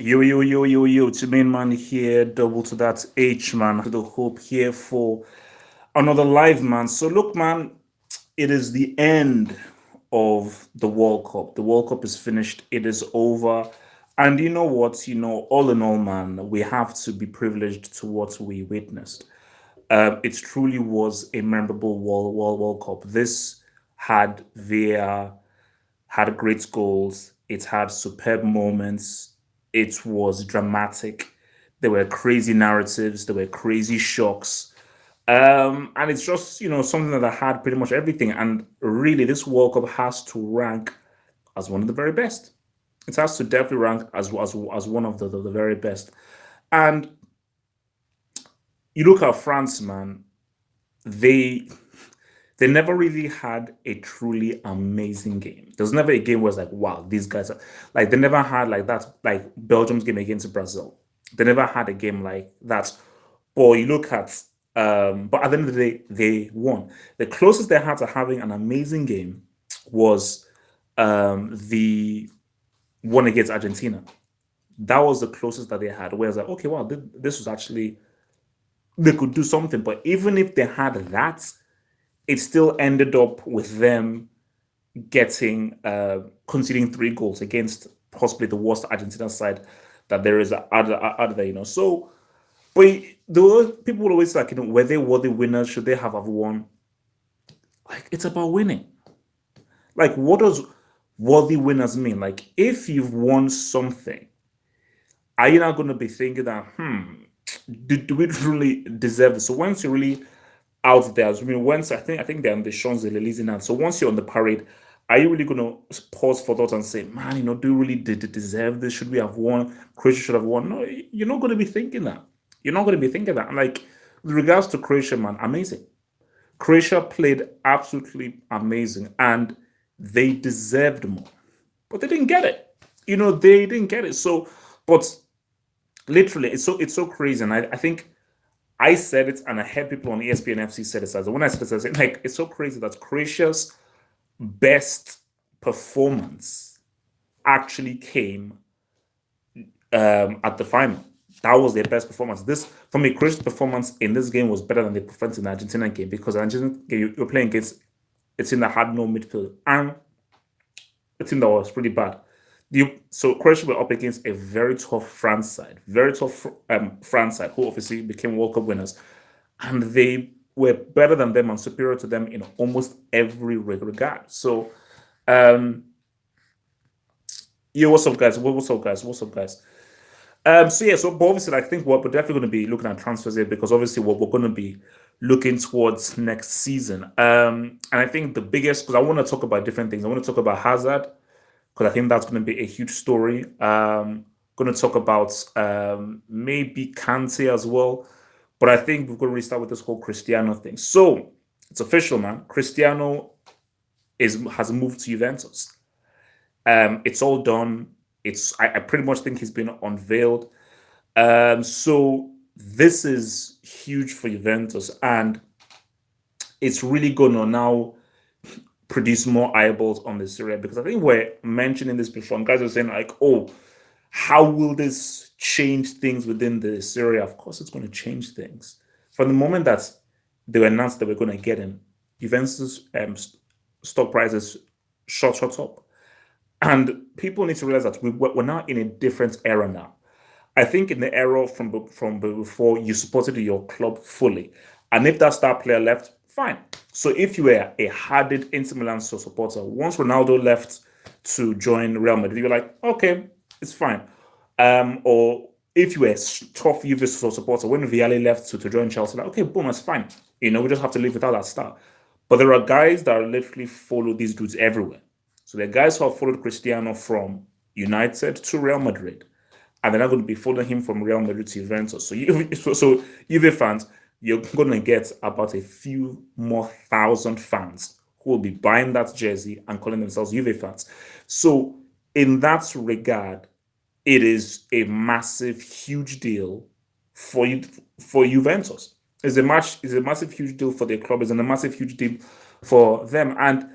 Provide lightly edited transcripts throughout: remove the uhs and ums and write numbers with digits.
Yo, to main man here, double to that H man, to the hope here for another live man. So look, man, it is the end of the World Cup. The World Cup is finished, it is over. And you know what? All in all, man, we have to be privileged to what we witnessed. It truly was a memorable World Cup. This had their had great goals. It had superb moments. It was dramatic. There were crazy narratives. There were crazy shocks. And it's just, something that I had pretty much everything. And really, this World Cup has to rank as one of the very best. It has to definitely rank as one of the very best. And you look at France, man, they they never really had a truly amazing game. There was never a game where it's like, wow, these guys are like they never had like that, like Belgium's game against Brazil. They never had a game like that. Or you look at but at the end of the day, they won. The closest they had to having an amazing game was the one against Argentina. That was the closest that they had. Where it's like, okay, wow, this was actually they could do something. But even if they had that, it still ended up with them getting conceding 3 goals against possibly the worst Argentina side that there is out there. So, but people will always like, were they worthy winners? Should they have won? Like, it's about winning. Like, what does worthy winners mean? Like, if you've won something, are you not going to be thinking that, do we really deserve this? So once you're really out there, I mean, once I think they're on the Champs Elysees now. So once you're on the parade, are you really going to pause for thought and say, man, do you really deserve this? Should we have won? Croatia should have won. No, you're not going to be thinking that. You're not going to be thinking that. And like with regards to Croatia, man, amazing. Croatia played absolutely amazing, and they deserved more, but they didn't get it. They didn't get it. So, but literally, it's so crazy, and I think I said it, and I heard people on ESPN FC said it as well. When I said it, I said, like, it's so crazy that Croatia's best performance actually came at the final. That was their best performance. This, for me, Croatia's performance in this game was better than the performance in the Argentina game, because the Argentina game, you're playing against a team that had no midfield and a team that was pretty bad. So Croatia were up against a very tough France side, very tough France side, who obviously became World Cup winners, and they were better than them and superior to them in almost every regard. So, um, yeah, what's up, guys? What's up, guys? What's up, guys? So yeah, so but obviously, I think we're definitely going to be looking at transfers here, because obviously we're going to be looking towards next season. And I think the biggest, because I want to talk about different things. I want to talk about Hazard, because I think that's going to be a huge story. Going to talk about maybe Kante as well, but I think we're going to restart with this whole Cristiano thing. So it's official, man. Cristiano has moved to Juventus. It's all done. I pretty much think he's been unveiled. So this is huge for Juventus, and it's really going to now produce more eyeballs on this area, because I think we're mentioning this before. And guys are saying like, "Oh, how will this change things within the area?" Of course, it's going to change things. From the moment that they were announced that we're going to get him, Juventus stock prices shot up. And people need to realize that we're now in a different era now. I think in the era from before, you supported your club fully, and if that star player left, fine. So if you were a hardened Inter Milan supporter, once Ronaldo left to join Real Madrid, you're like, okay, it's fine. Or if you were a tough Juve supporter, when Vialli left to join Chelsea, like, okay, boom, that's fine. We just have to live without that star. But there are guys that literally follow these dudes everywhere. So there are guys who have followed Cristiano from United to Real Madrid, and they're not going to be following him from Real Madrid to Juventus. So Juve fans, you're going to get about a few more thousand fans who will be buying that jersey and calling themselves Juve fans. So in that regard, it is a massive, huge deal for you for Juventus. It's a massive, huge deal for their club. It's a massive, huge deal for them. And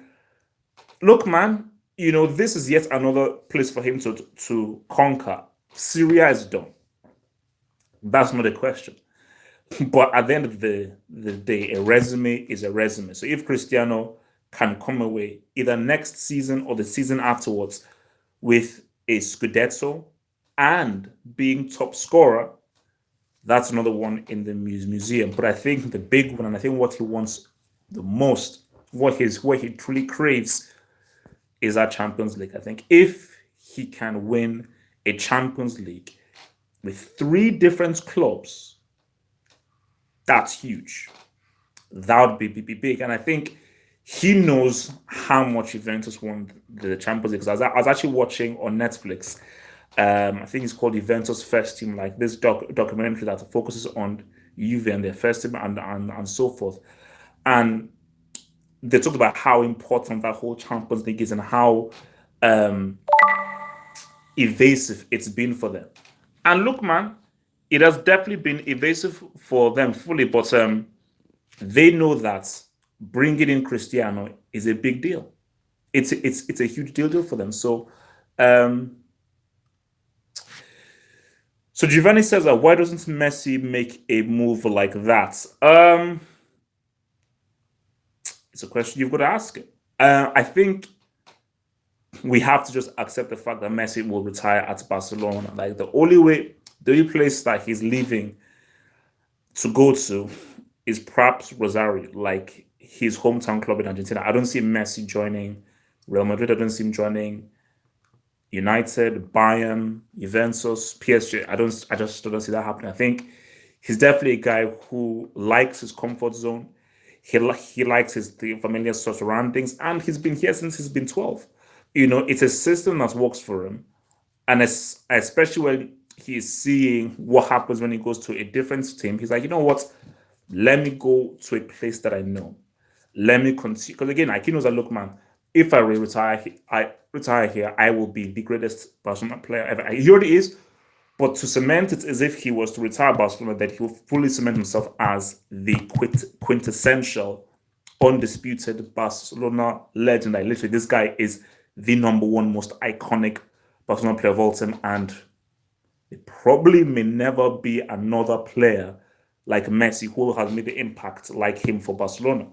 look, man, this is yet another place for him to conquer. Syria is done. That's not a question. But at the end of the day, a resume is a resume. So if Cristiano can come away either next season or the season afterwards with a Scudetto and being top scorer, that's another one in the museum. But I think the big one, and I think what he wants the most, what he truly craves, is that Champions League. I think if he can win a Champions League with three different clubs, that's huge. That would be big. And I think he knows how much Juventus won the Champions League. 'Cause I was actually watching on Netflix. I think it's called Juventus First Team, like this documentary that focuses on Juve and their first team and so forth. And they talked about how important that whole Champions League is and how um, evasive it's been for them. And look, man, it has definitely been evasive for them fully, but they know that bringing in Cristiano is a big deal. It's a huge deal for them. Um, so Giovanni says that why doesn't Messi make a move like that? It's a question you've got to ask him. I think we have to just accept the fact that Messi will retire at Barcelona. Like the only place that he's leaving to go to is perhaps Rosario, like his hometown club in Argentina. I don't see Messi joining Real Madrid. I don't see him joining United, Bayern, Juventus, PSG. I just don't see that happening. I think he's definitely a guy who likes his comfort zone. He likes the familiar surroundings, and he's been here since he's been 12. It's a system that works for him, and especially when he's seeing what happens when he goes to a different team. He's like, you know what? Let me go to a place that I know. Let me continue. Because again, like he knows that look, man, if I retire here, I will be the greatest Barcelona player ever. He already is, but to cement it as if he was to retire Barcelona, that he will fully cement himself as the quintessential, undisputed Barcelona legend. Like literally, this guy is the number one most iconic Barcelona player of all time, and it probably may never be another player like Messi who has made the impact like him for Barcelona.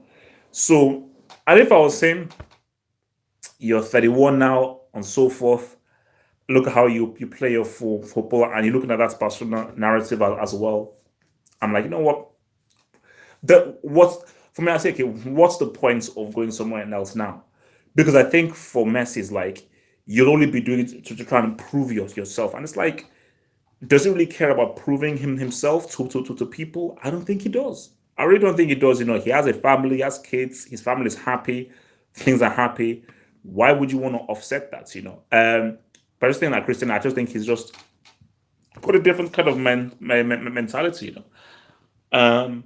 So, and if I was saying you're 31 now and so forth, look at how you play your full football, and you're looking at that Barcelona narrative as well. I'm like, you know what? What for me? I say, okay, what's the point of going somewhere else now? Because I think for Messi, it's like you'll only be doing it to try and prove yourself, and it's like, does he really care about proving himself to people? I don't think he does. I really don't think he does. He has a family, he has kids, his family is happy, things are happy. Why would you want to offset that? But I just think that Christian, I just think he's just got a different kind of mentality. Um,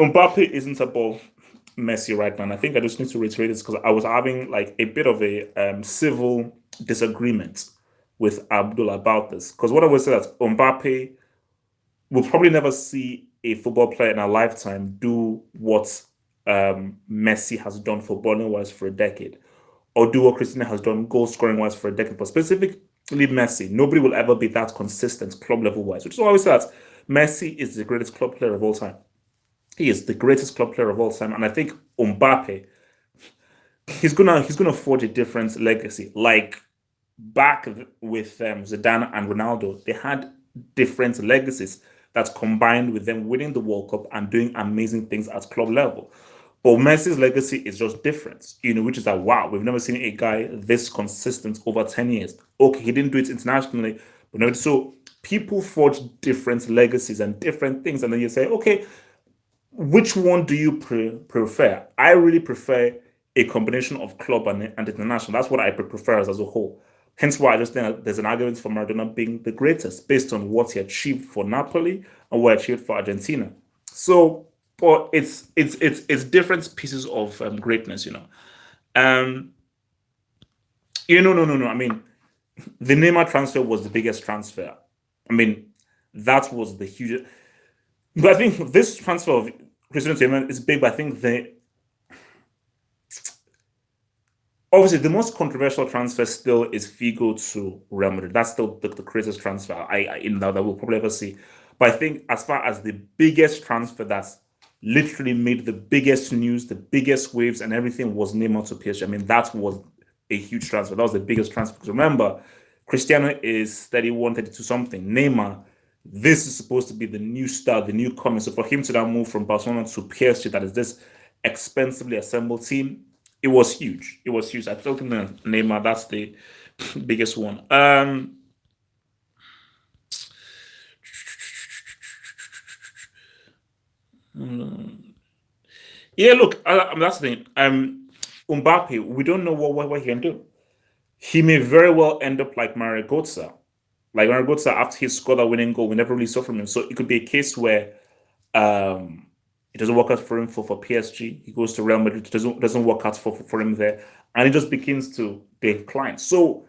Mbappe isn't above Messi right now. And I think I just need to reiterate this because I was having like a bit of a civil disagreement with Abdul about this. Because what I would say that Mbappe will probably never see a football player in our lifetime do what Messi has done footballing wise for a decade, or do what Cristiano has done goal scoring wise for a decade. But specifically Messi, nobody will ever be that consistent club level wise, which is why I always say that Messi is the greatest club player of all time. He is the greatest club player of all time, and I think Mbappe, he's gonna forge a different legacy. Like back with Zidane and Ronaldo, they had different legacies that combined with them winning the World Cup and doing amazing things at club level. But Messi's legacy is just different, which is like, wow, we've never seen a guy this consistent over 10 years. Okay, he didn't do it internationally, but no, so people forge different legacies and different things. And then you say, okay, which one do you prefer? I really prefer a combination of club and international. That's what I prefer as a whole. Hence why I just think that there's an argument for Maradona being the greatest based on what he achieved for Napoli and what he achieved for Argentina. So, but it's different pieces of greatness. Um, no. I mean, the Neymar transfer was the biggest transfer. I mean, that was the huge. But I think this transfer of Cristiano to Neymar is big. But I think Obviously, the most controversial transfer still is Figo to Real Madrid. That's still the craziest transfer that we'll probably ever see. But I think as far as the biggest transfer that's literally made the biggest news, the biggest waves, and everything was Neymar to PSG. I mean, that was a huge transfer. That was the biggest transfer. Because remember, Cristiano is 31, 32 something. Neymar, this is supposed to be the new star, the new coming. So for him to now move from Barcelona to PSG, that is this expensively assembled team, it was huge. It was huge. I still think that Neymar, that's the biggest one. Yeah, look, that's the thing. Mbappe, we don't know what he can do. He may very well end up like Mario Götze. Like Mario Götze, after he scored that winning goal, we never really saw from him. So it could be a case where it doesn't work out for him for PSG. He goes to Real Madrid. It doesn't work out for him there, and he just begins to decline. So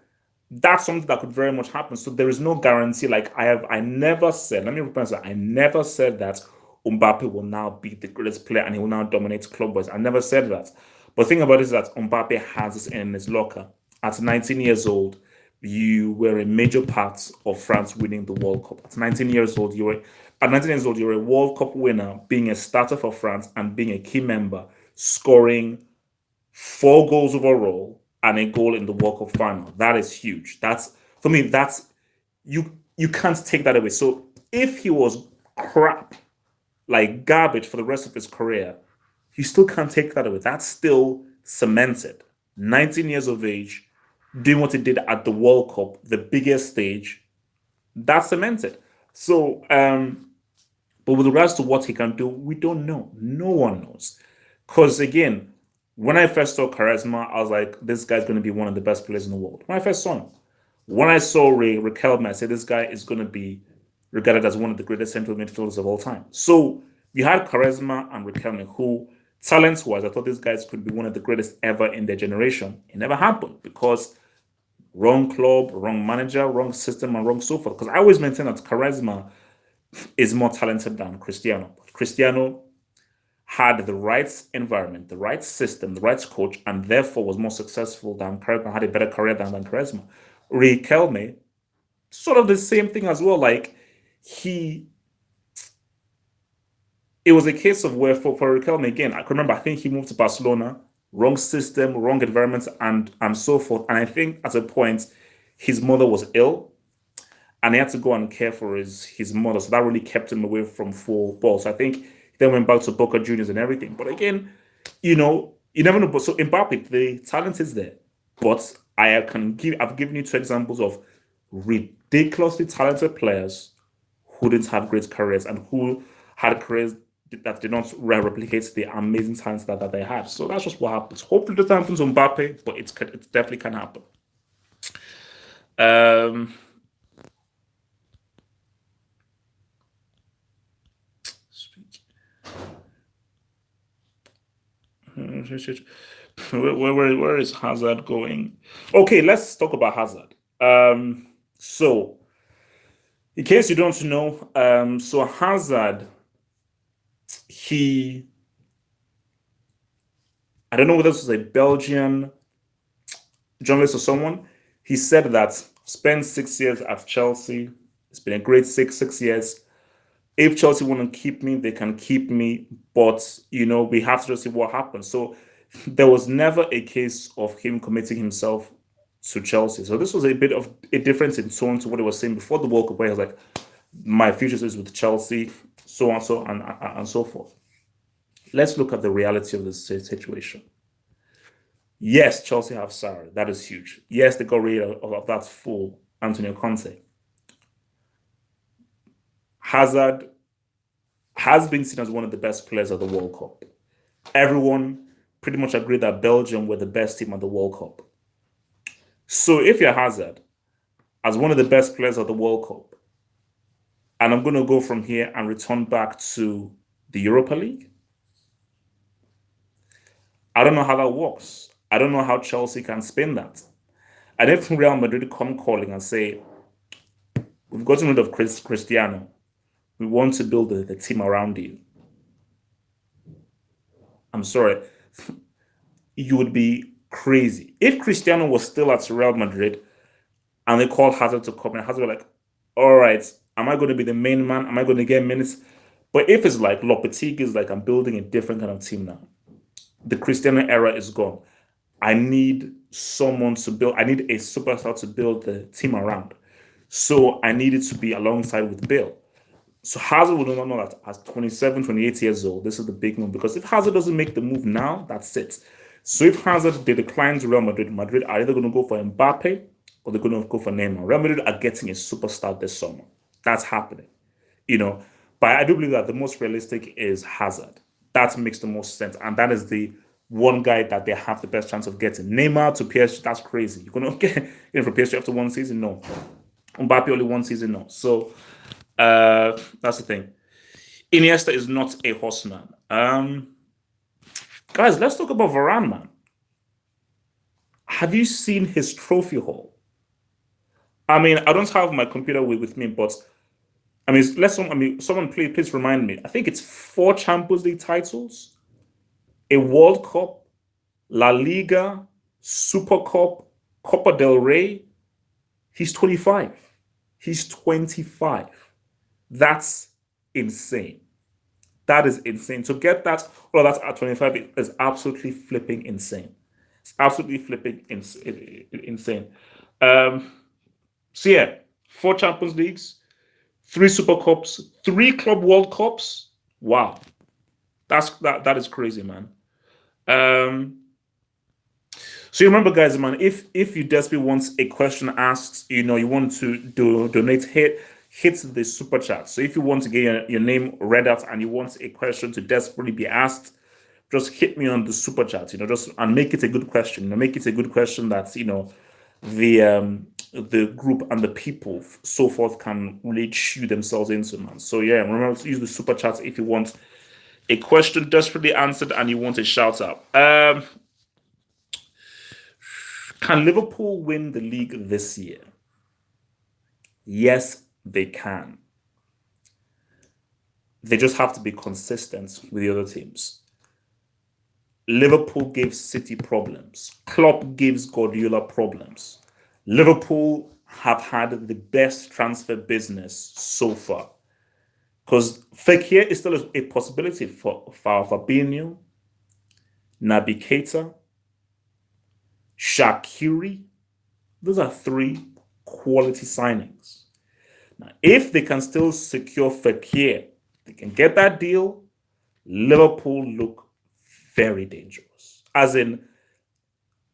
that's something that could very much happen. So there is no guarantee. Like I never said. Let me repeat that. I never said that Mbappe will now be the greatest player and he will now dominate club boys. I never said that. But the thing about it is that Mbappe has this in his locker. At 19 years old, you were a major part of France winning the World Cup. At 19 years old, you were a World Cup winner, being a starter for France and being a key member, scoring 4 goals overall and a goal in the World Cup final. That is huge. That's for me. That's you can't take that away. So if he was crap, like garbage for the rest of his career, you still can't take that away. That's still cemented. 19 years of age, doing what he did at the World Cup, the biggest stage, that's cemented. So, but with regards to what he can do, we don't know. No one knows. Because again, when I first saw Charisma, I was like, this guy's going to be one of the best players in the world. When I first saw him, when I saw Ray Riquelme, I said this guy is going to be regarded as one of the greatest central midfielders of all time. So you had Charisma and Riquelme, who talents-wise, I thought these guys could be one of the greatest ever in their generation. It never happened because wrong club, wrong manager, wrong system, and wrong so forth. Because I always maintain that Charisma is more talented than Cristiano. Cristiano had the right environment, the right system, the right coach, and therefore was more successful than Charisma, had a better career than Charisma. Ray Kelme, sort of the same thing as well. Like he, it was a case of where for Riquelme again, I can remember. I think he moved to Barcelona, wrong system, wrong environment, and so forth. And I think at a point, his mother was ill, and he had to go and care for his mother. So that really kept him away from football. So I think he then went back to Boca Juniors and everything. But again, you never know. But so Mbappe, the talent is there. But I've given you 2 examples of ridiculously talented players who didn't have great careers and who had careers that did not replicate the amazing talents that they had. So that's just what happens. Hopefully, it doesn't happen to Mbappe, but it definitely can happen. Um, where is Hazard going? Okay, let's talk about Hazard. So in case you don't know, so Hazard, he, I don't know whether this was a Belgian journalist or someone. He said that spent 6 years at Chelsea. It's been a great six years. If Chelsea want to keep me, they can keep me, but we have to just see what happens. So there was never a case of him committing himself to Chelsea. So this was a bit of a difference in tone to what he was saying before the World Cup, where he was like, "My future is with Chelsea," so on, so and so forth. Let's look at the reality of this situation. Yes, Chelsea have Sarri. That is huge. Yes, they got rid of that fool, Antonio Conte. Hazard has been seen as one of the best players of the World Cup. Everyone pretty much agreed that Belgium were the best team at the World Cup. So if you're Hazard, as one of the best players of the World Cup, and I'm going to go from here and return back to the Europa League, I don't know how that works. I don't know how Chelsea can spin that. And if Real Madrid come calling and say, we've gotten rid of Cristiano, we want to build the team around you, I'm sorry, you would be crazy. If Cristiano was still at Real Madrid and they called Hazard to come in, Hazard were like, all right, am I going to be the main man? Am I going to get minutes? But if it's like Lopetegui is like, I'm building a different kind of team now. The Cristiano era is gone. I need someone to build, I need a superstar to build the team around. So I needed to be alongside with Bill. So Hazard would not know that at 27, 28 years old, this is the big move. Because if Hazard doesn't make the move now, that's it. So if Hazard they decline to Real Madrid, Madrid are either going to go for Mbappe or they're going to go for Neymar. Real Madrid are getting a superstar this summer. That's happening. You know, but I do believe that the most realistic is Hazard. That makes the most sense. And that is the one guy that they have the best chance of getting. Neymar to PSG, that's crazy. You're going to get him from PSG after one season? No. Mbappe only one season? No. So that's the thing. Iniesta is not a horseman. Guys, let's talk about Varane, man. Have you seen his trophy haul? I mean, I don't have my computer with me, but I mean, someone please remind me. I think it's 4 Champions League titles, a World Cup, La Liga, Super Cup, Copa del Rey. He's 25. He's 25. That's insane. That is insane. To get that, all of that at 25 is absolutely flipping insane. It's absolutely flipping insane. So yeah, 4 Champions Leagues, 3 Super Cups, 3 Club World Cups. Wow, that is crazy, man. So you remember, guys, man, if you desperately want a question asked, you want to donate, hit the super chat. So if you want to get your name read out and you want a question to desperately be asked, just hit me on the super chat. Just and make it a good question. Make it a good question that the group and the people so forth can really chew themselves into, man. So yeah, remember to use the super chat if you want a question desperately answered and you want a shout out. Can Liverpool win the league this year? Yes, they can. They just have to be consistent with the other teams. Liverpool gives City problems. Klopp gives Guardiola problems. Liverpool have had the best transfer business so far. Because Fekir is still a possibility for Fabinho, Naby Keita, Shaqiri. Those are 3 quality signings. Now, if they can still secure Fekir, they can get that deal, Liverpool look very dangerous. As in,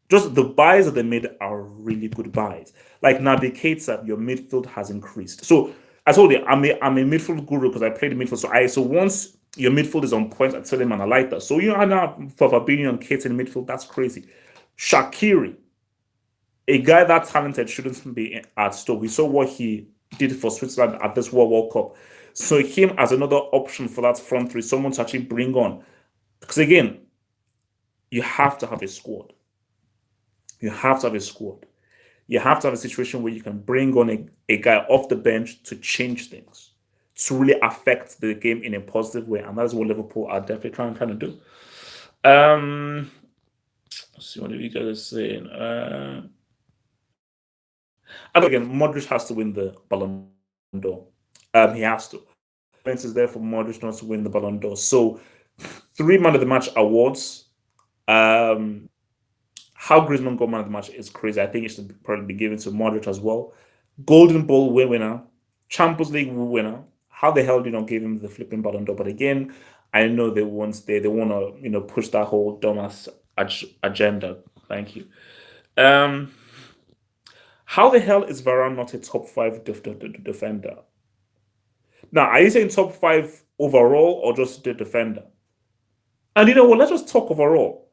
just the buys that they made are really good buys. Like Naby Keita, your midfield has increased. So I told you, I'm a midfield guru because I played midfield. So once your midfield is on point, I tell him and I like that. So now for Fabinho and Keita in midfield, that's crazy. Shaqiri, a guy that talented shouldn't be at Stoke. We saw what he did for Switzerland at this World Cup. So him as another option for that front 3, someone to actually bring on. Because again, you have to have a squad. You have to have a squad. You have to have a situation where you can bring on a guy off the bench to change things, to really affect the game in a positive way. And that's what Liverpool are definitely trying to do. Let's see what you guys are saying. And again, Modric has to win the Ballon d'Or. He has to. Evidence is there for Modric not to win the Ballon d'Or. So 3 Man of the Match awards. How Griezmann got Man of the Match is crazy. I think it should probably be given to Modric as well. Golden Ball winner, Champions League winner. How the hell do you not give him the flipping Ballon d'Or? But again, I know they want to push that whole dumbass agenda. Thank you. How the hell is Varane not a top 5 defender? Now, are you saying top 5 overall or just the defender? And you know what? Let's just talk overall.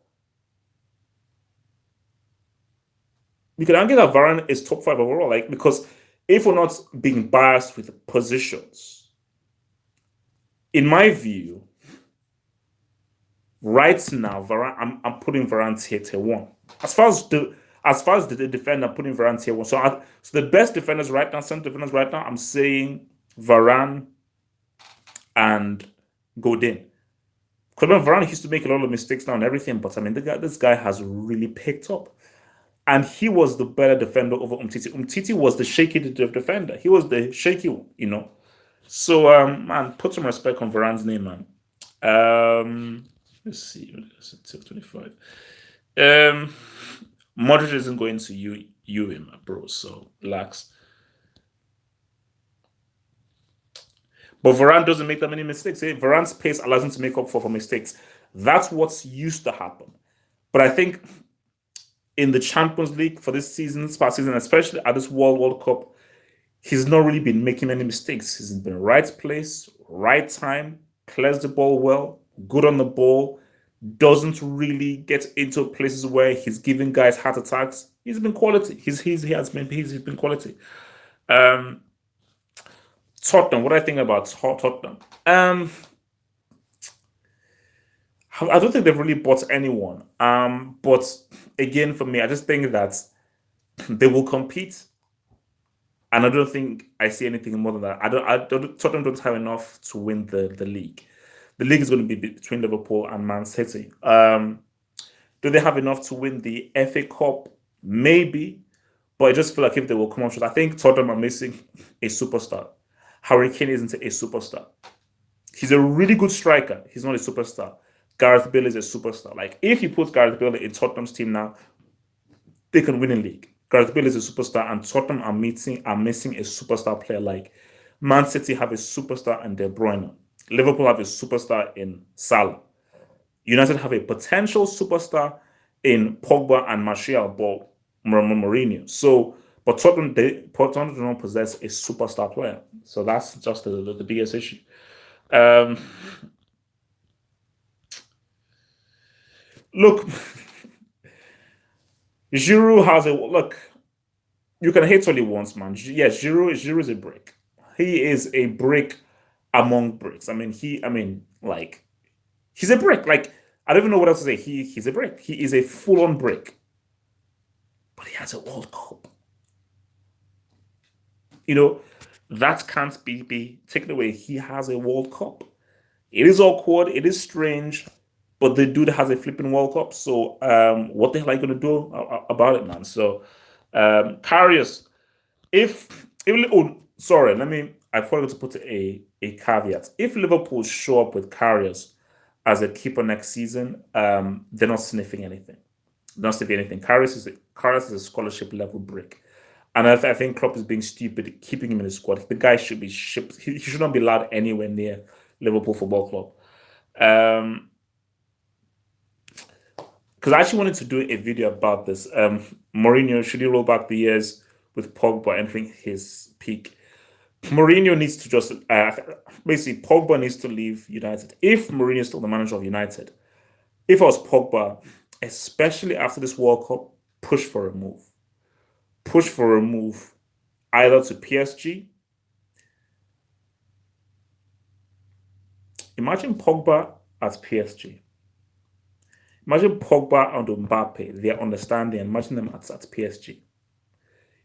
We can argue that Varane is top 5 overall, because if we're not being biased with positions, in my view, right now, Varane, I'm putting Varane tier 1. As far as the defender, I'm putting Varane tier 1. So the best defenders right now, center defenders right now, I'm saying Varane and Godin. Because Varane used to make a lot of mistakes now and everything, but I mean, this guy has really picked up. And he was the better defender over Umtiti. Umtiti was the shaky defender. He was the shaky one, you know. So, man, put some respect on Varane's name, man. Let's see, 25. Um, Modric isn't going to you him, bro. So relax. But Varane doesn't make that many mistakes. Eh? Varane's pace allows him to make up for mistakes. That's what's used to happen. But I think in the Champions League for this season, past season, especially at this World Cup, he's not really been making any mistakes. He's been right place, right time, clears the ball well, good on the ball, doesn't really get into places where he's giving guys heart attacks. He's been quality. He's been quality. Um, Tottenham. What do I think about Tottenham? I don't think they've really bought anyone. But again, for me, I just think that they will compete, and I don't think I see anything more than that. Tottenham don't have enough to win the league. The league is going to be between Liverpool and Man City. Do they have enough to win the FA Cup? Maybe, but I just feel like if they will come on short, I think Tottenham are missing a superstar. Harry Kane isn't a superstar. He's a really good striker. He's not a superstar. Gareth Bale is a superstar. Like, if you put Gareth Bale in Tottenham's team now, they can win a league. Gareth Bale is a superstar, and Tottenham are missing a superstar player. Like, Man City have a superstar in De Bruyne. Liverpool have a superstar in Salah. United have a potential superstar in Pogba and Martial, but Mourinho. So, but Tottenham don't possess a superstar player. So that's just the biggest issue. Um, Look, Giroud has a look. You can hate all he wants, man. Yes, Giroud is a brick. He is a brick among bricks. Like, he's a brick. Like, I don't even know what else to say. He's a brick. He is a full-on brick. But he has a World Cup. You know, that can't be taken away. He has a World Cup. It is awkward. It is strange. But the dude has a flipping World Cup. So what the hell are you going to do about it, man? So, Karius, oh, sorry, I forgot to put a caveat. If Liverpool show up with Karius as a keeper next season, they're not sniffing anything. They're not sniffing anything. Karius is a scholarship level brick. And I think Klopp is being stupid keeping him in the squad. The guy should be shipped. He should not be allowed anywhere near Liverpool Football Club. Because I actually wanted to do a video about this. Mourinho, should he roll back the years with Pogba entering his peak? Mourinho needs to just basically Pogba needs to leave United. If Mourinho is still the manager of United, if I was Pogba, especially after this World Cup, push for a move. Push for a move either to PSG. Imagine Pogba at PSG. Imagine Pogba and Mbappe, their understanding. Imagine them at PSG.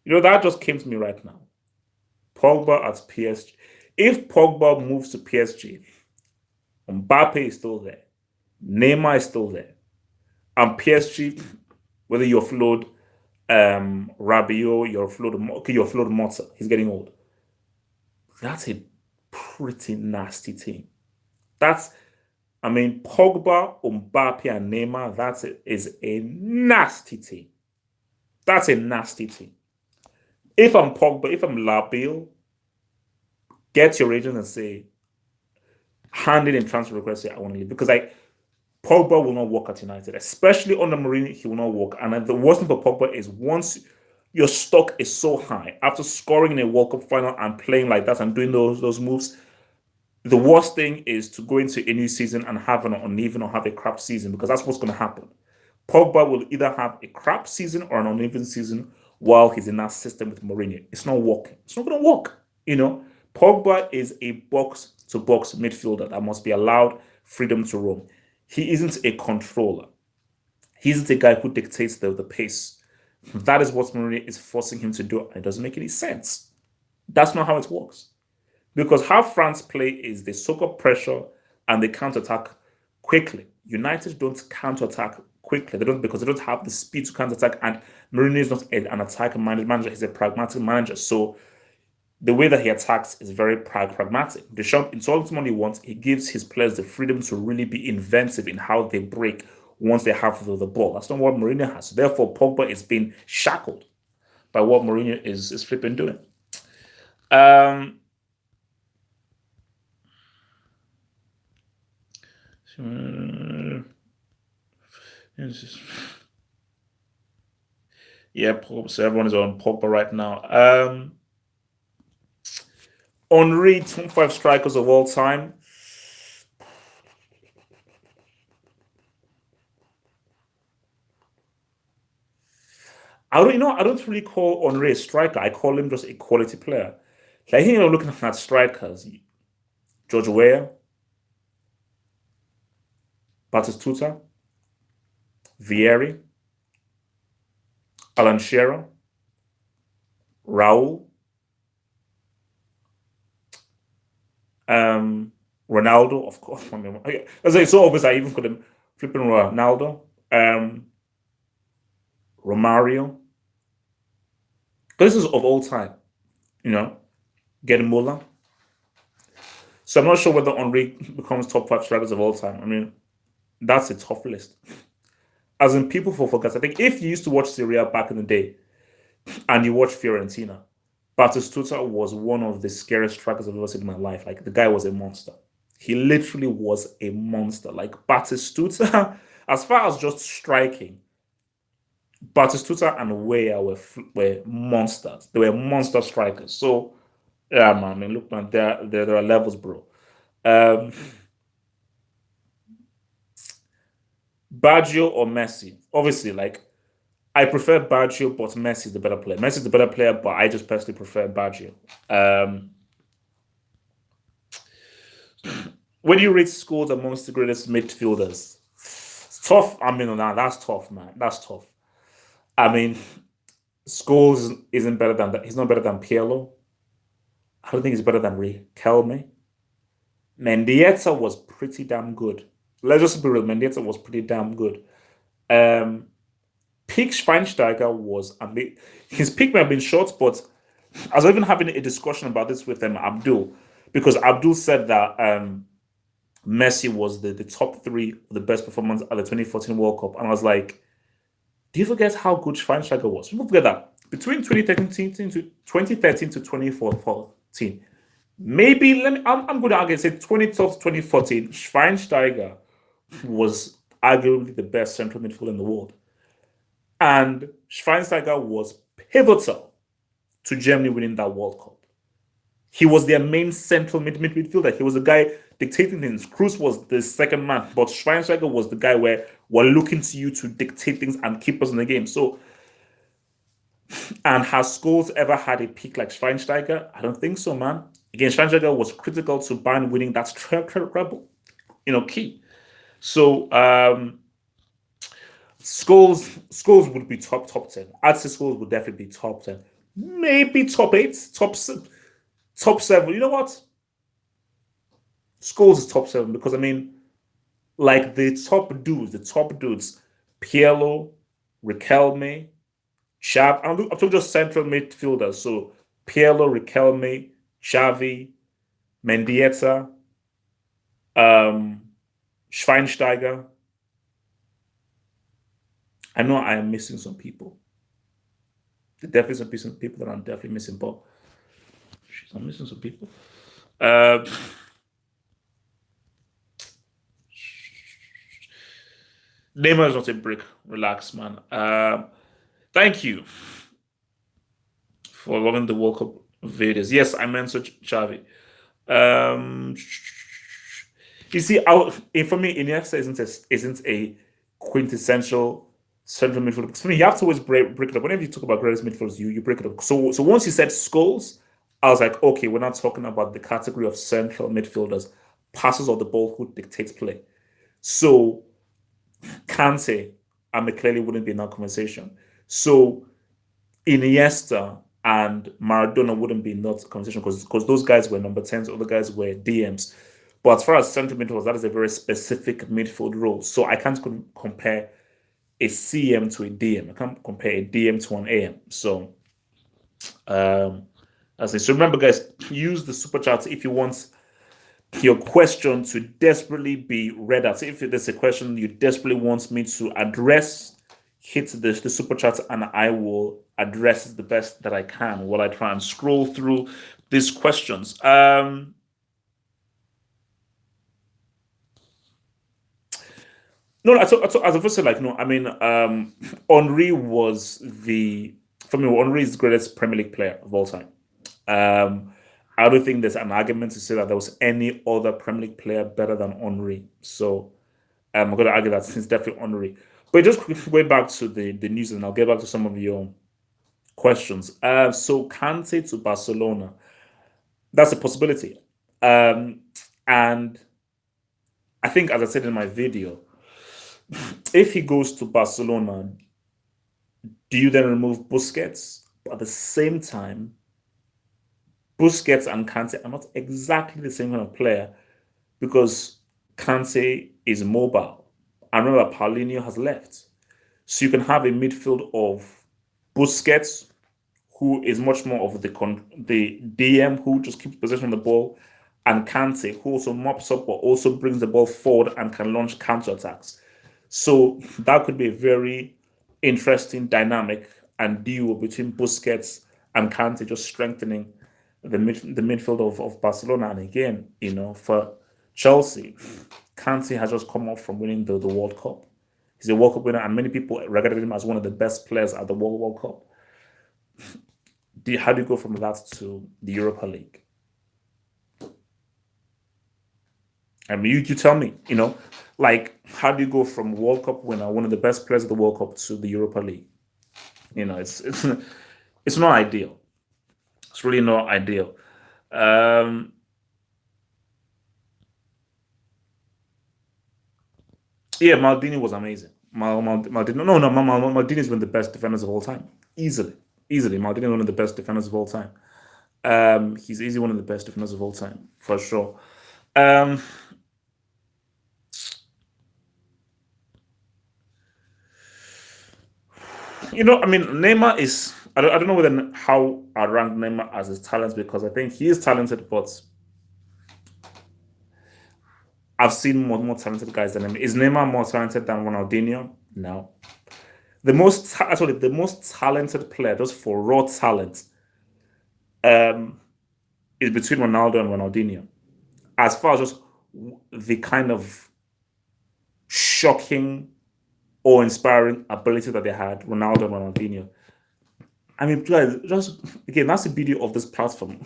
You know, that just came to me right now. Pogba at PSG. If Pogba moves to PSG, Mbappe is still there. Neymar is still there. And PSG, whether you offload Rabiot, you offload Mota, he's getting old. That's a pretty nasty team. Pogba, Mbappe, and Neymar, is a nasty team. That's a nasty team. If I'm Pogba, if I'm Labille, get your agent and say, hand in a transfer request, say, I want to leave. Because Pogba will not work at United, especially under Mourinho, he will not work. And the worst thing for Pogba is once your stock is so high, after scoring in a World Cup final and playing like that and doing those moves, the worst thing is to go into a new season and have an uneven or have a crap season, because that's what's going to happen. Pogba will either have a crap season or an uneven season while he's in that system with Mourinho. It's not working. It's not going to work. You know, Pogba is a box-to-box midfielder that must be allowed freedom to roam. He isn't a controller. He isn't a guy who dictates the pace. That is what Mourinho is forcing him to do. And it doesn't make any sense. That's not how it works. Because how France play is they soak up pressure and they counterattack quickly. United don't counter-attack quickly. They don't because they don't have the speed to counter-attack. And Mourinho is not an attacking manager. He's a pragmatic manager. So the way that he attacks is very pragmatic. Deschamps, it's all the money he wants. He gives his players the freedom to really be inventive in how they break once they have the ball. That's not what Mourinho has. So therefore, Pogba is being shackled by what Mourinho is flipping doing. Um, yeah, so everyone is on Pogba right now. Henri, top 5 strikers of all time. I don't really call Henri a striker. I call him just a quality player. Like, looking at strikers, George Weah, Batistuta, Vieri, Alan Shearer, Raul, Ronaldo, of course. I mean, it's so obvious I even call him flipping Ronaldo, Romario. This is of all time, getting Muller. So I'm not sure whether Henri becomes top 5 strikers of all time. I mean, that's a tough list. As in, people forget. I think if you used to watch Serie A back in the day and you watched Fiorentina, Batistuta was one of the scariest strikers I've ever seen in my life. Like, the guy was a monster. He literally was a monster. Like, Batistuta, as far as just striking, Batistuta and Weah were monsters. They were monster strikers. So, yeah, man. I mean, look, man, there are levels, bro. Um, Baggio or Messi? Obviously, like, I prefer Baggio, but Messi's the better player. Messi's the better player, but I just personally prefer Baggio. Um, when you rate Scholes amongst the greatest midfielders, it's tough. I mean, nah, that's tough, man. That's tough. I mean, Scholes isn't better than that. He's not better than Pirlo. I don't think he's better than Riquelme. Mendieta was pretty damn good. Let's just be real. Mendieta was pretty damn good. Um, Peak Schweinsteiger was, I mean, his peak may have been short, but I was even having a discussion about this with Abdul, because Abdul said that Messi was the top three of the best performance at the 2014 World Cup. And I was like, do you forget how good Schweinsteiger was? People forget that. Between 2013 to 2014, maybe, I'm going to argue, say 2012 to 2014, Schweinsteiger was arguably the best central midfielder in the world. And Schweinsteiger was pivotal to Germany winning that World Cup. He was their main central midfielder. He was the guy dictating things. Cruz was the second man, but Schweinsteiger was the guy where we're looking to you to dictate things and keep us in the game. So, and has Scholes ever had a peak like Schweinsteiger? I don't think so, man. Again, Schweinsteiger was critical to Bayern winning that treble, key. So, Scholes would be top 10. I'd say Scholes would definitely be top 10. Maybe top 8, top 7. You know what? Scholes is top 7 because, I mean, like, the top dudes, Pirlo, Riquelme, I'm talking just central midfielders. So Pirlo, Riquelme, Xavi, Mendieta, Schweinsteiger. I know I am missing some people. There definitely some people that I'm definitely missing, but I'm missing some people. Neymar is not a brick. Relax, man. Thank you for loving the World Cup videos. Yes, I mentioned Xavi. Um, you see, for me, Iniesta isn't a quintessential central midfielder. Because for me, you have to always break it up. Whenever you talk about greatest midfielders, you break it up. So once you said Scholes, I was like, okay, we're not talking about the category of central midfielders, passes of the ball who dictates play. So Kante and McClearly wouldn't be in that conversation. So Iniesta and Maradona wouldn't be in that conversation because those guys were number 10s, other guys were DMs. But as far as central midfield, that is a very specific midfield role. So I can't compare a CM to a DM. I can't compare a DM to an AM. So as I say, so remember, guys, use the super chat if you want your question to desperately be read out. So if there's a question you desperately want me to address, hit the super chat and I will address it the best that I can while I try and scroll through these questions. No, as I first said, like, no, I mean, Henry was for me, Henry is the greatest Premier League player of all time. I don't think there's an argument to say that there was any other Premier League player better than Henry. So I'm going to argue that it's definitely Henry. But just going back to the news, and I'll get back to some of your questions. So Kante to Barcelona, that's a possibility. And I think, as I said in my video, if he goes to Barcelona, do you then remove Busquets? But at the same time, Busquets and Kante are not exactly the same kind of player because Kante is mobile. And remember, Paulinho has left. So you can have a midfield of Busquets, who is much more of the DM who just keeps possession of the ball, and Kante, who also mops up but also brings the ball forward and can launch counterattacks. So that could be a very interesting dynamic and duo between Busquets and Kante, just strengthening the midfield of Barcelona. And again, for Chelsea, Kante has just come off from winning the World Cup. He's a World Cup winner, and many people regarded him as one of the best players at the World Cup. How do you go from that to the Europa League? I mean, you tell me, like, how do you go from World Cup winner, one of the best players of the World Cup, to the Europa League? It's not ideal. It's really not ideal. Yeah, Maldini was amazing. Maldini, no, Maldini is one of the best defenders of all time. Easily. Maldini is one of the best defenders of all time. He's easily one of the best defenders of all time, for sure. I mean, Neymar is. I don't know how I rank Neymar as his talent, because I think he is talented, but I've seen more talented guys than him. Is Neymar more talented than Ronaldinho? No. Actually, the most talented player, just for raw talent, is between Ronaldo and Ronaldinho. As far as just the kind of shocking or inspiring ability that they had, Ronaldo and Ronaldinho. I mean, guys, just again, that's the beauty of this platform.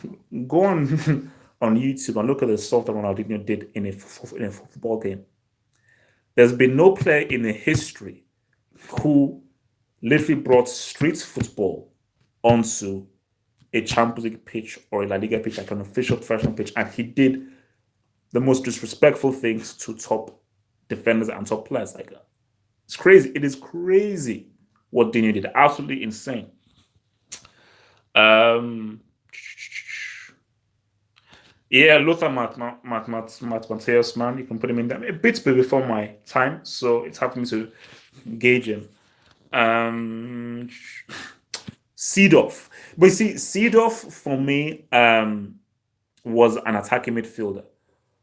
Go on on YouTube and look at the stuff that Ronaldinho did in a football game. There's been no player in the history who literally brought street football onto a Champions League pitch or a La Liga pitch, like an official professional pitch, and he did the most disrespectful things to top defenders and top players like that. It's crazy. It is crazy what Dino did. Absolutely insane. Yeah, Lothar Matthäus, man. You can put him in there a bit before my time, so it's hard for me to gauge him. Seedorf. But you see, Seedorf for me was an attacking midfielder.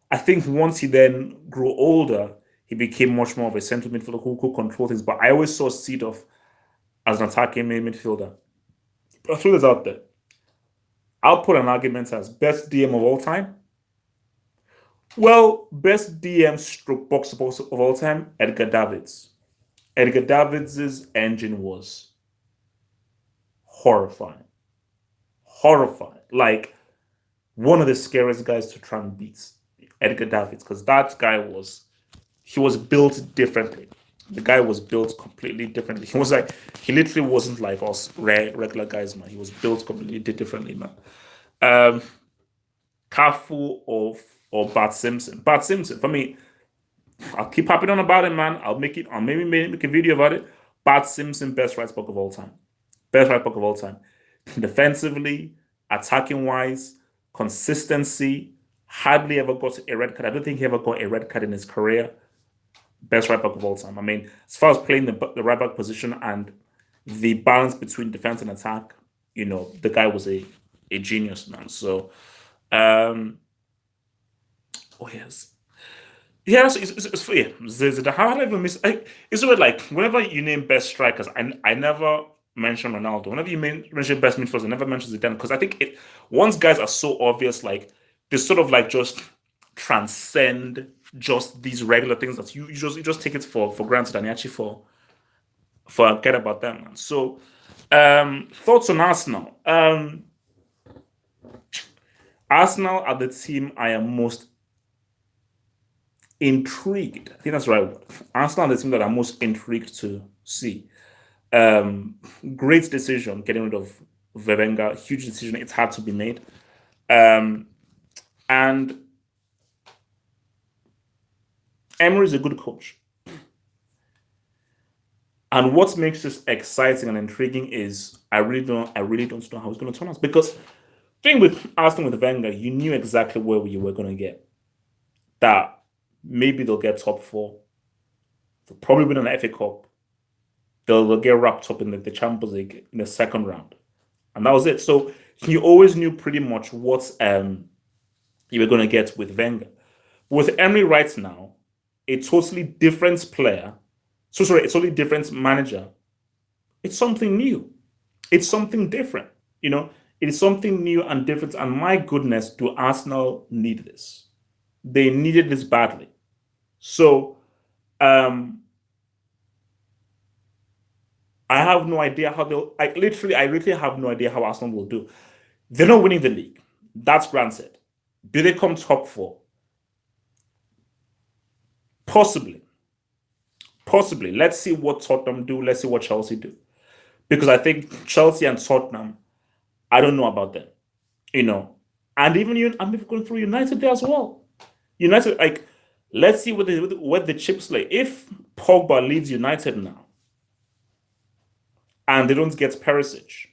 I think once he then grew older, he became much more of a central midfielder who could control things. But I always saw Seedorf as an attacking midfielder. I'll throw this out there. I'll put an argument as best DM of all time. Well, best DM stroke box of all time, Edgar Davids. Edgar Davids' engine was horrifying. Horrifying. Like, one of the scariest guys to try and beat, Edgar Davids, because that guy was built differently. The guy was built completely differently. He literally wasn't like us regular guys, man. He was built completely differently, man. Cafu or Bart Simpson. Bart Simpson, for me, I'll keep harping on about it, man. I'll maybe make a video about it. Bart Simpson, best right back of all time. Best right back of all time. Defensively, attacking wise, consistency, hardly ever got a red card. I don't think he ever got a red card in his career. Best right back of all time. I mean, as far as playing the right back position and the balance between defense and attack, the guy was a genius, man. So, oh yes, yeah. So it's yeah. How did I even miss? It's weird. Like whenever you name best strikers, I never mention Ronaldo. Whenever you mention best midfielders, I never mention Zidane because I think once guys are so obvious, like they sort of like just transcend just these regular things that you just take it for granted and you actually forget about them, man. So, thoughts on Arsenal? Arsenal are the team I am most intrigued. I think that's the right word. Arsenal are the team that I'm most intrigued to see. Um, Great decision getting rid of Wenger. Huge decision. It's had to be made. Um, and Emery is a good coach. And what makes this exciting and intriguing is I really don't know how it's going to turn out because thing with Arsenal with Wenger, you knew exactly where you were going to get. That maybe they'll get top four, they'll probably win an FA Cup, they'll get wrapped up in the Champions League in the second round, and that was it. So you always knew pretty much what you were going to get with Wenger. But with Emery right now, a totally different player. So sorry, a totally different manager. It's something new. It's something different. You know, it is something new and different. And my goodness, do Arsenal need this? They needed this badly. So um I have no idea how they'll I literally have no idea how Arsenal will do. They're not winning the league. That's granted. Do they come top four? Possibly. Possibly. Let's see what Tottenham do. Let's see what Chelsea do. Because I think Chelsea and Tottenham, I don't know about them. You know. And even you I'm even going through United there as well. United, like, let's see what the chips lay. If Pogba leaves United now and they don't get Perisic,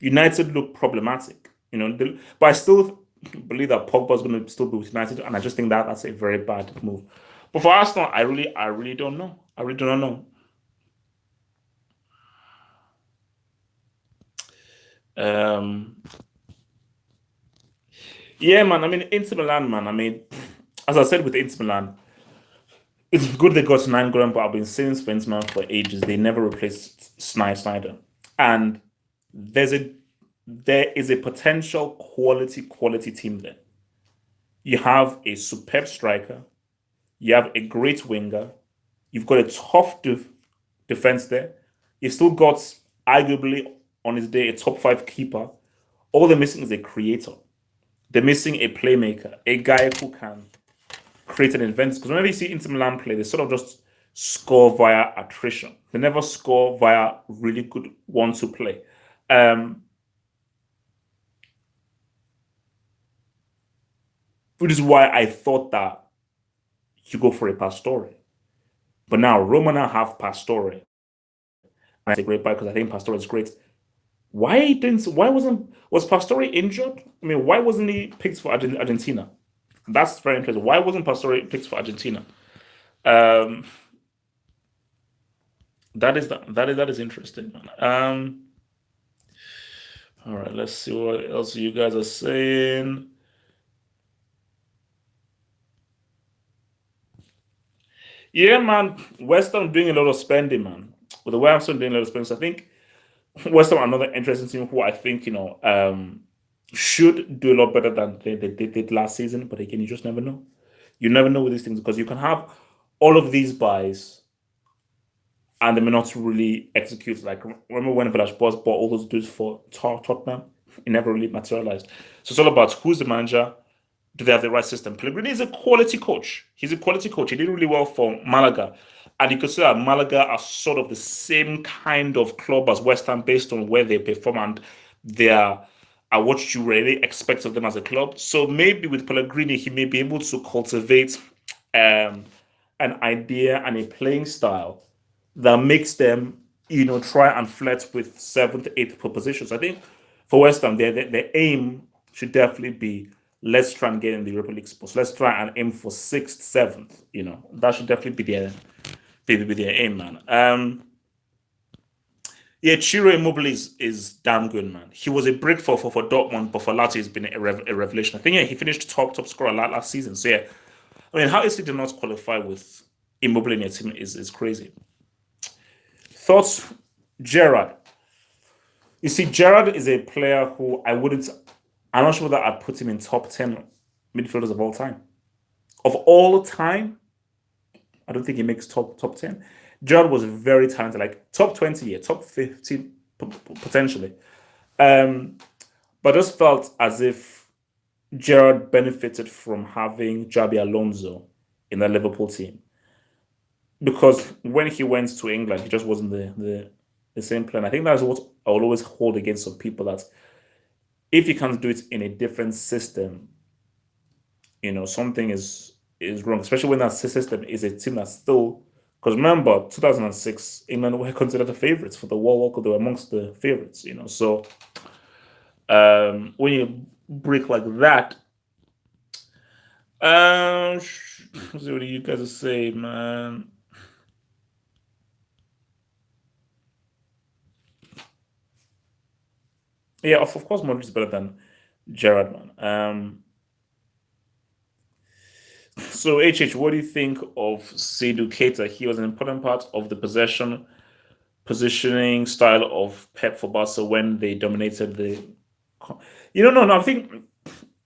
United look problematic. But I still believe that Pogba is going to still be with United, and I just think that that's a very bad move. But for Arsenal, I really don't know. I really don't know. Um, yeah, man. I mean, Inter Milan, man. I mean, as I said with Inter Milan, it's good they got nine grand, but I've been saying for Inter Milan for ages. They never replaced Snyder, and there's a there is a potential quality team there. You have a superb striker. You have a great winger. You've got a tough defense there. You've still got, arguably, on his day, a top five keeper. All they're missing is a creator. They're missing a playmaker, a guy who can create an event. Because whenever you see Inter Milan play, they sort of just score via attrition. They never score via really good one-two play. Um, which is why I thought that you go for a Pastore. But now Roma now have Pastore. And it's a great buy because I think Pastore is great. Was Pastore injured? I mean, why wasn't he picked for Argentina? That's very interesting. Why wasn't Pastore picked for Argentina? Um, that is interesting, man. All right, let's see what else you guys are saying. Yeah, man. West Ham doing a lot of spending, man. With the way I'm still doing a lot of spending, so I think West Ham are another interesting team who I think should do a lot better than they did last season. But again, you just never know. You never know with these things because you can have all of these buys and they may not really execute. Like remember when Villas Boas bought all those dudes for Tottenham? It never really materialized. So it's all about who's the manager, do they have the right system? Pellegrini is a quality coach. He's a quality coach. He did really well for Malaga. And you could say that Malaga are sort of the same kind of club as West Ham based on where they perform and their what you really expect of them as a club. So maybe with Pellegrini, he may be able to cultivate um, an idea and a playing style that makes them, try and flirt with seventh, eighth positions. I think for West Ham, their aim should definitely be let's try and get in the Europa League spots. Let's try and aim for sixth, seventh. That should definitely be their aim, man. Yeah, Chiro Immobile is damn good, man. He was a brick for Dortmund, but for Lazio, he's been a revelation. I think yeah, he finished top scorer last season. So yeah, I mean, how Italy did not qualify with Immobile in your team is crazy. Thoughts, Gerard. You see, Gerard is a player who I wouldn't. I'm not sure that I'd put him in top 10 midfielders of all time. Of all time, I don't think he makes top 10. Gerard was very talented, like top 20, yeah, top 15 potentially. Um, but I just felt as if Gerard benefited from having Jabi Alonso in the Liverpool team because when he went to England, he just wasn't the same player. And I think that's what I will always hold against some people that if you can't do it in a different system, something is wrong, especially when that system is a team that's still. Because remember, 2006, England were considered the favorites for the World Cup. They were amongst the favorites. So when you break like that, let's see what you guys say, man. Yeah, of course, Modric is better than Gerrard, man. So, what do you think of Seydou Keita? He was an important part of the positioning style of Pep for Barca when they dominated the. No. I think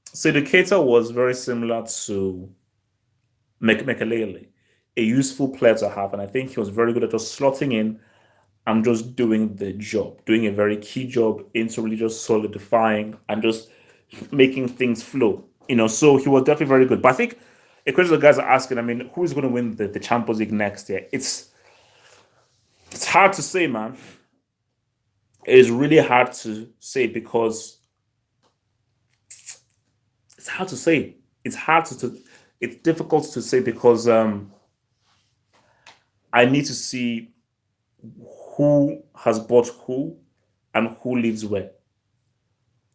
Seydou Keita was very similar to Mekalele, a useful player to have, and I think he was very good at just slotting in and just doing the job, doing a very key job into really just solidifying and just making things flow. So he was definitely very good. But I think a question the guys are asking, I mean, who is going to win the Champions League next year? It's hard to say, man. It is really hard to say because it's hard to say. It's hard it's difficult to say because I need to see who has bought who and who lives where.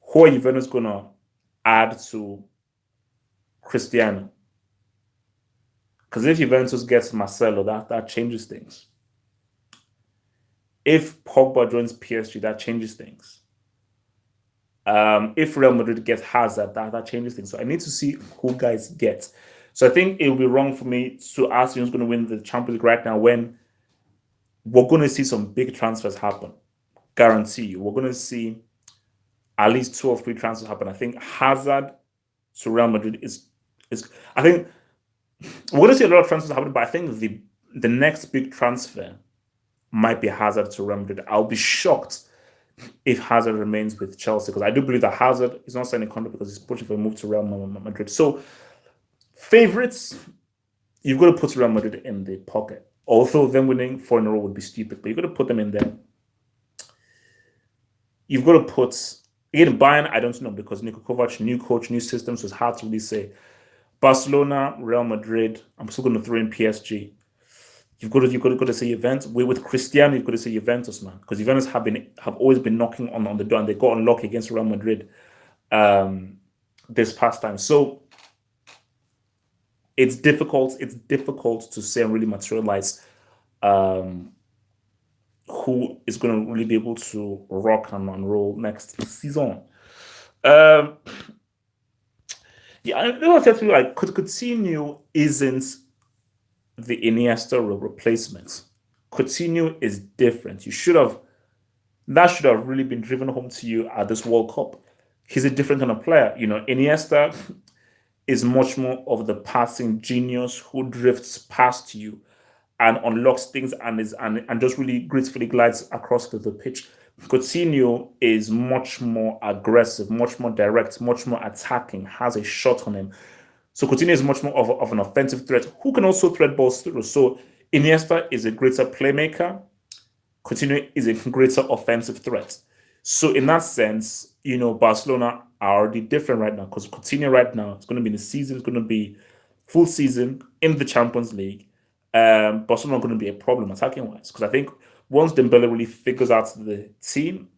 Who are Juventus gonna add to Cristiano? Because if Juventus gets Marcelo, that changes things. If Pogba joins PSG, that changes things. If Real Madrid gets Hazard, that changes things. So I need to see who guys get. So I think it would be wrong for me to ask who's going to win the Champions League right now when we're going to see some big transfers happen. Guarantee you. We're going to see at least 2 or 3 transfers happen. I think Hazard to Real Madrid is I think we're going to see a lot of transfers happen, but I think the next big transfer might be Hazard to Real Madrid. I'll be shocked if Hazard remains with Chelsea because I do believe that Hazard is not signing a contract because he's pushing for a move to Real Madrid. So favorites, you've got to put Real Madrid in the pocket. Although them winning 4 in a row would be stupid, but you've got to put them in there. You've got to put again Bayern. I don't know because Niko Kovac, new coach, new system, so it's hard to really say. Barcelona, Real Madrid. I'm still going to throw in PSG. You've got to say Juventus. With Cristiano, you've got to say Juventus, man, because Juventus have always been knocking on the door, and they got unlucky against Real Madrid this past time. So it's difficult. It's difficult to say and really materialize who is going to really be able to rock and roll next season. Yeah, I know that like Coutinho isn't the Iniesta replacement. Coutinho is different. That should have really been driven home to you at this World Cup. He's a different kind of player. Iniesta is much more of the passing genius who drifts past you and unlocks things and just really gracefully glides across the pitch. Coutinho is much more aggressive, much more direct, much more attacking, has a shot on him. So Coutinho is much more of an offensive threat who can also thread balls through. So Iniesta is a greater playmaker. Coutinho is a greater offensive threat. So in that sense, Barcelona are already different right now because Coutinho right now is going to be in the season, it's going to be full season in the Champions League. Barcelona are going to be a problem attacking wise because I think once Dembele really figures out the team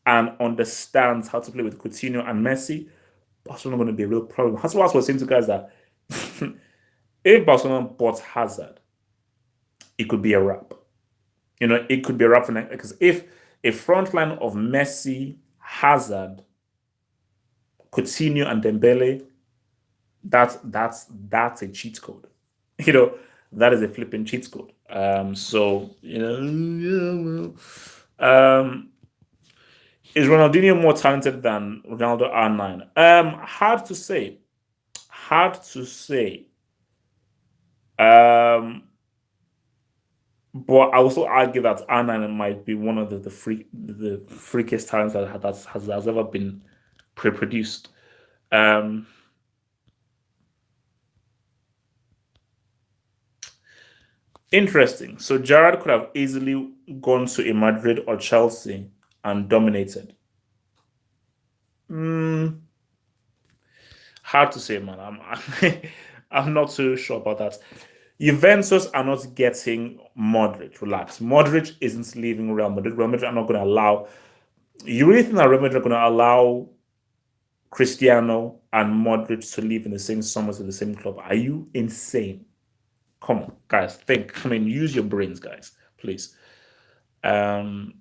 and understands how to play with Coutinho and Messi, Barcelona going to be a real problem. That's why I was saying to guys that if Barcelona bought Hazard, it could be a wrap. It could be a wrap for next because if a front line of Messi, Hazard, Coutinho, and Dembele, that's a cheat code. You know, that is a flipping cheat code. So yeah, is Ronaldinho more talented than Ronaldo R9? Hard to say. Hard to say. Um, but I also argue that R9 might be one of the freakiest talents that has ever been pre-produced. Um, Interesting. So Gerrard could have easily gone to a Madrid or Chelsea and dominated. Mm, Hard to say, man. I'm not too sure about that. Juventus are not getting Modric. Relax. Modric isn't leaving Real Madrid. Real Madrid are not going to allow. You really think that Real Madrid are going to allow Cristiano and Modric to live in the same summers in the same club? Are you insane? Come on, guys. Think. I mean, use your brains, guys, please. Um,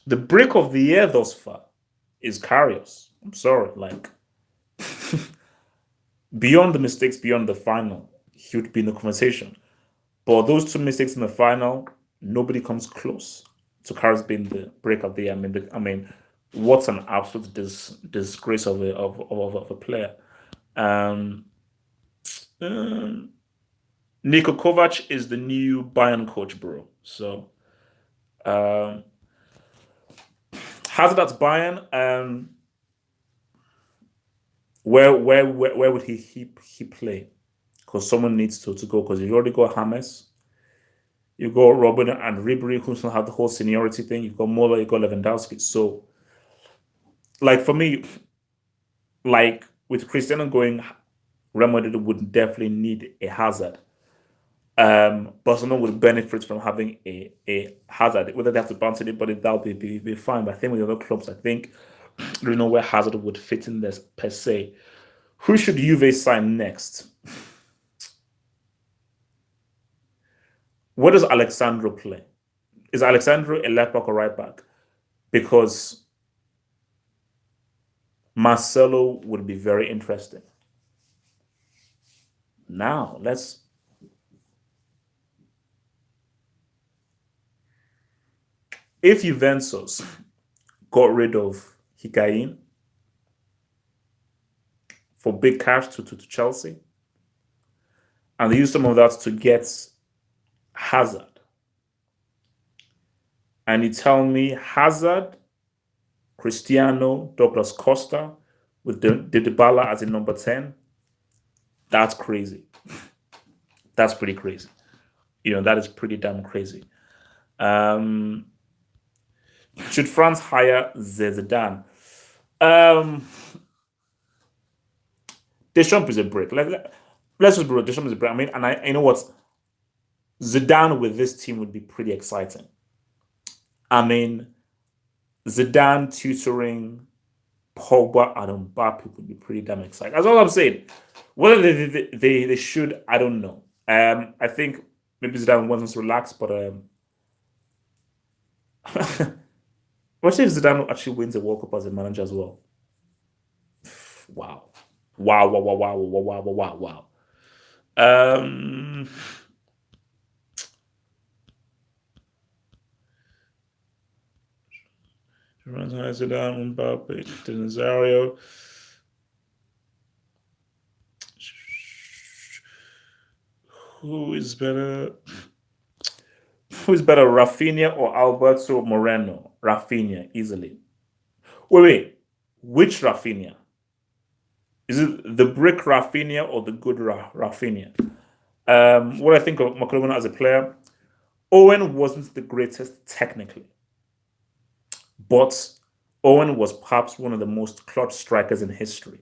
the break of the year thus far is Karius. I'm sorry, like beyond the mistakes, beyond the final, he would be in the conversation. But those two mistakes in the final, nobody comes close to Karius being the break of the year. I mean, what's an absolute disgrace of a player. Um, um, Niko Kovac is the new Bayern coach, bro. So um, Hazard at Bayern. Where would he play? Because someone needs to go. Because you already got James, you got Robin and Ribery, who still have the whole seniority thing. You've got Muller, you got Lewandowski. So, like for me, like with Cristiano going, Real Madrid would definitely need a Hazard. Barcelona would benefit from having a Hazard. Whether they have to bounce anybody, that'll be fine. But I think with the other clubs, I think I don't know where Hazard would fit in this per se. Who should Juve sign next? Where does Alexandro play? Is Alexandro a left back or right back? Because Marcelo would be very interesting. Now, if Juventus got rid of Higuain for big cash to Chelsea, and they use some of that to get Hazard, and you tell me Hazard, Cristiano, Douglas Costa with the Dybala as a number 10, that's crazy. That's pretty crazy. That is pretty damn crazy. Um, should France hire Zidane? Um, Deschamps is a break. Let's just bro. Deschamps is a break. I mean, and you know what? Zidane with this team would be pretty exciting. I mean, Zidane tutoring Pogba and Mbappe would be pretty damn exciting. That's all I'm saying. Whether they should, I don't know. I think maybe Zidane wants to relax, but what if Zidane actually wins a World Cup as a manager as well? Wow. Wow, wow, wow, wow, wow, wow, wow, wow, wow. Zidane, Mbappe, Nazario. Who is better? Who is better, Rafinha or Alberto Moreno? Rafinha, easily. Wait. Which Rafinha? Is it the brick Rafinha or the good Rafinha? What I think of McLaren as a player, Owen wasn't the greatest technically, but Owen was perhaps one of the most clutch strikers in history.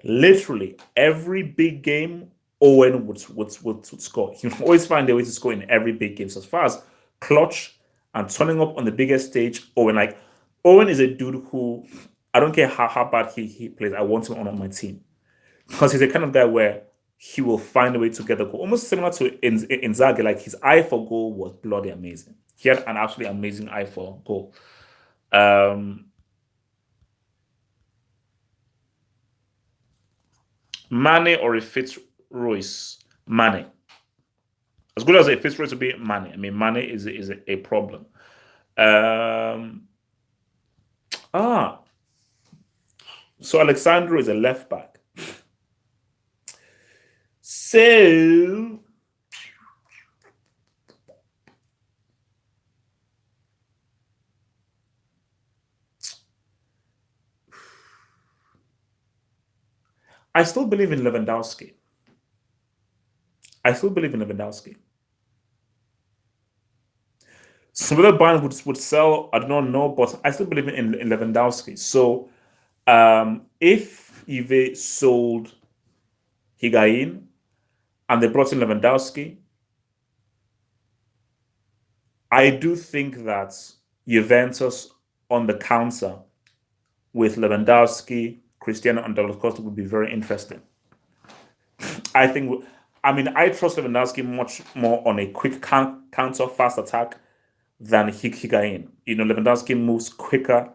Literally every big game, Owen would score. He would always find a way to score in every big game. So as far as clutch and turning up on the biggest stage, Owen is a dude who I don't care how bad he plays. I want him on my team because he's the kind of guy where he will find a way to get the goal. Almost similar to Inzaghi, like his eye for goal was bloody amazing. He had an absolutely amazing eye for goal. Um, Mane or a Fitzroyce? Mane. As good as a Fitzroyce to be, Mane. I mean, Mane is a problem. Um, ah, so Alexandro is a left back. So I still believe in Lewandowski. I still believe in Lewandowski. Some other band would sell, I do not know, but I still believe in Lewandowski. So if Juve sold Higuain and they brought in Lewandowski, I do think that Juventus on the counter with Lewandowski, Cristiano, and Douglas Costa would be very interesting. I think, I mean, I trust Lewandowski much more on a quick counter, fast attack than Higuain. You know, Lewandowski moves quicker.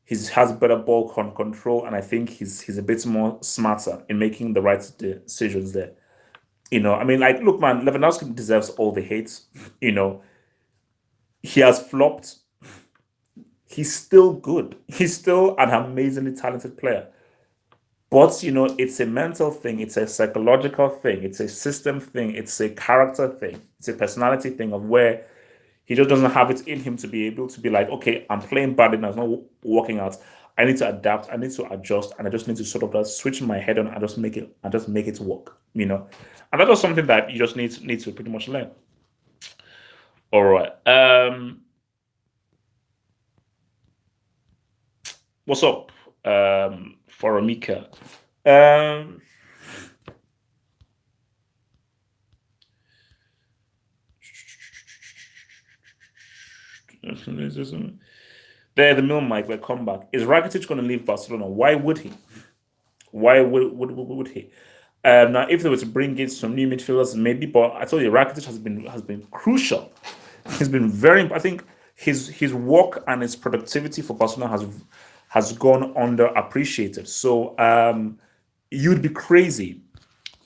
He has better ball control, and I think he's a bit more smarter in making the right decisions there. You know, I mean, like, look, man, Lewandowski deserves all the hate. You know, he has flopped. He's still good. He's still an amazingly talented player. But you know, it's a mental thing, it's a psychological thing, it's a system thing, it's a character thing, it's a personality thing of where he just doesn't have it in him to be able to be like, okay, I'm playing badly now, it's not working out. I need to adapt, I need to adjust, and I just need to sort of just switch my head on and just make it work, you know. And that was something that you just need to pretty much learn. All right. What's up? For Amika. Um There, the mill mic will come back. Is Rakitic going to leave Barcelona? Why would he? Why would he? Now, if they were to bring in some new midfielders, maybe. But I told you, Rakitic has been crucial. He's been very. I think his work and his productivity for Barcelona has gone underappreciated. So you'd be crazy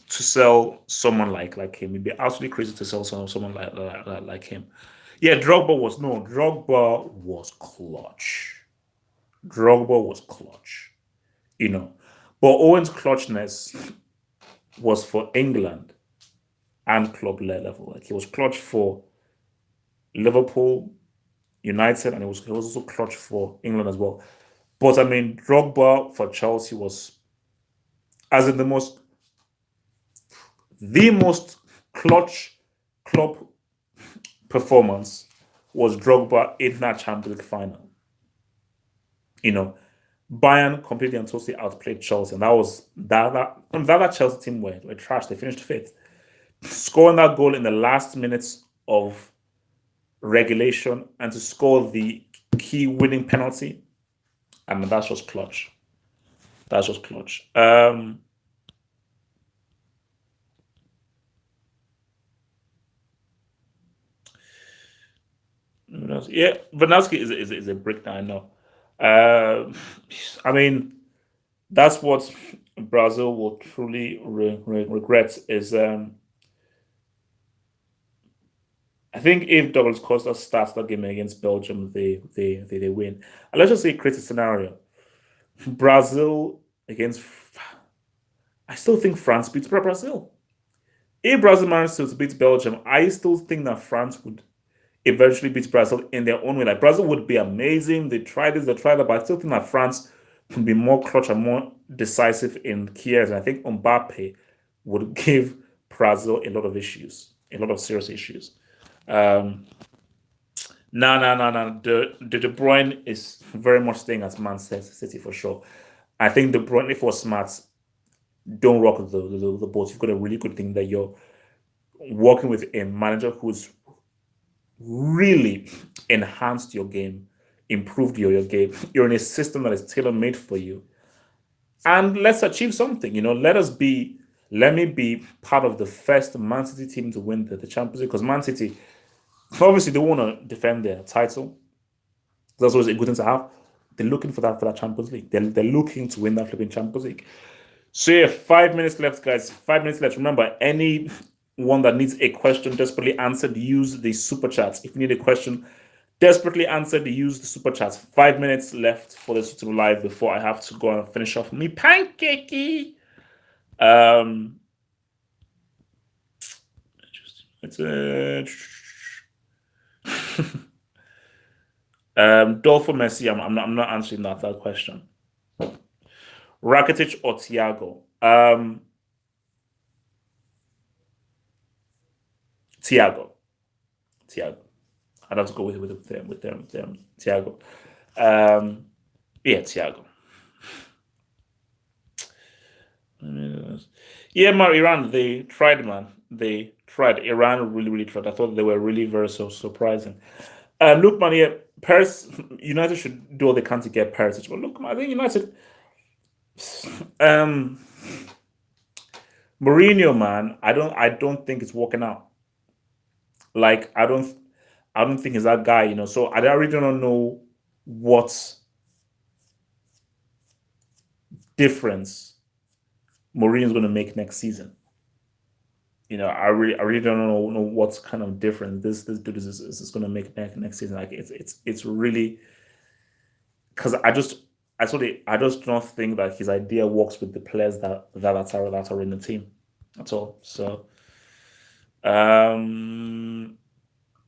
to sell someone like him. You'd be absolutely crazy to sell someone like him. Yeah, Drogba was clutch. Drogba was clutch, you know. But Owen's clutchness was for England and club level. Like he was clutch for Liverpool, United, and he was also clutch for England as well. But I mean, Drogba for Chelsea was as in the most clutch club performance was Drogba in that Champions League final. You know, Bayern completely and totally outplayed Chelsea, and that was that Chelsea team were trash. They finished fifth, scoring that goal in the last minutes of regulation and to score the key winning penalty. I mean, that's just clutch. That's just clutch. Yeah, Vanowski is a brick that I know. I mean, that's what Brazil will truly regret is I think if Douglas Costa starts that game against Belgium, they win. And let's just say create a scenario. Brazil against I still think France beats Brazil. If Brazil manages to beat Belgium, I still think that France would eventually beat Brazil in their own way. Like Brazil would be amazing. They tried this, they tried that, but I still think that France can be more clutch and more decisive in key areas. And I think Mbappe would give Brazil a lot of issues, a lot of serious issues. Um, no, no, no, no. The De Bruyne is very much staying at Manchester City for sure. I think De Bruyne, if was smart, don't rock the boat. You've got a really good thing that you're working with a manager who's really enhanced your game improved your game. You're in a system that is tailor made for you, and let's achieve something. Let me be part of the first Man City team to win the Champions League, because Man City obviously they want to defend their title. That's always a good thing to have. They're looking for that Champions League. They're looking to win that flipping Champions League. So yeah, 5 minutes left, guys. 5 minutes left. Remember, any one that needs a question desperately answered, use the super chats. If you need a question desperately answered, use the super chats. 5 minutes left for this to live before I have to go and finish off me pancakey. It's Dolphin Messi. I'm not answering that question. Rakitic or Thiago? Thiago. I'd have to go with them. Thiago. Yeah, Thiago. Yeah, man, Iran, they tried, man. They tried. Iran really, really tried. I thought they were really very surprising. Look, man, yeah, Paris, United should do all they can to get Paris. But look, man, I think United, um, Mourinho, man, I don't think it's working out. Like, I don't think he's that guy, So I really don't know what difference Mourinho's going to make next season. I really don't know what kind of difference this dude is going to make next season. Like it's really, because I just don't think that his idea works with the players that are in the team at all. So yeah,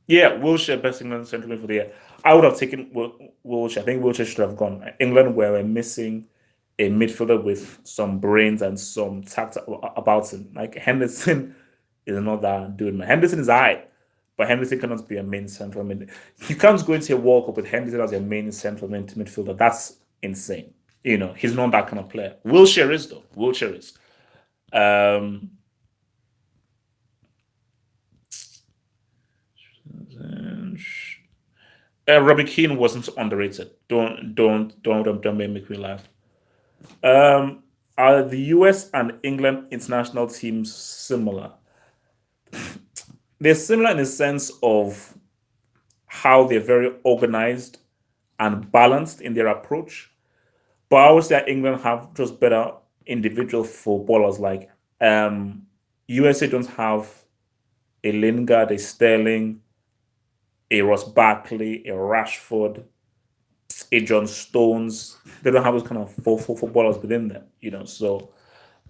Wilshere best England central mid for the year. I would have taken Wilshere. I think Wilshere should have gone. England were missing a midfielder with some brains and some tact about him. Like Henderson is not that dude, man. Henderson is high, but Henderson cannot be a main central mid. You can't go into a World Cup with Henderson as your main central midfielder. That's insane. He's not that kind of player. Wilshere is though. Wilshere is. Um, Robbie Keane wasn't underrated. Don't make me laugh. Are the US and England international teams similar? They're similar in the sense of how they're very organized and balanced in their approach. But I would say England have just better individual footballers. Like USA don't have a Lingard, a Sterling, a Ross Barkley, a Rashford, a John Stones. They don't have those kind of footballers within them. So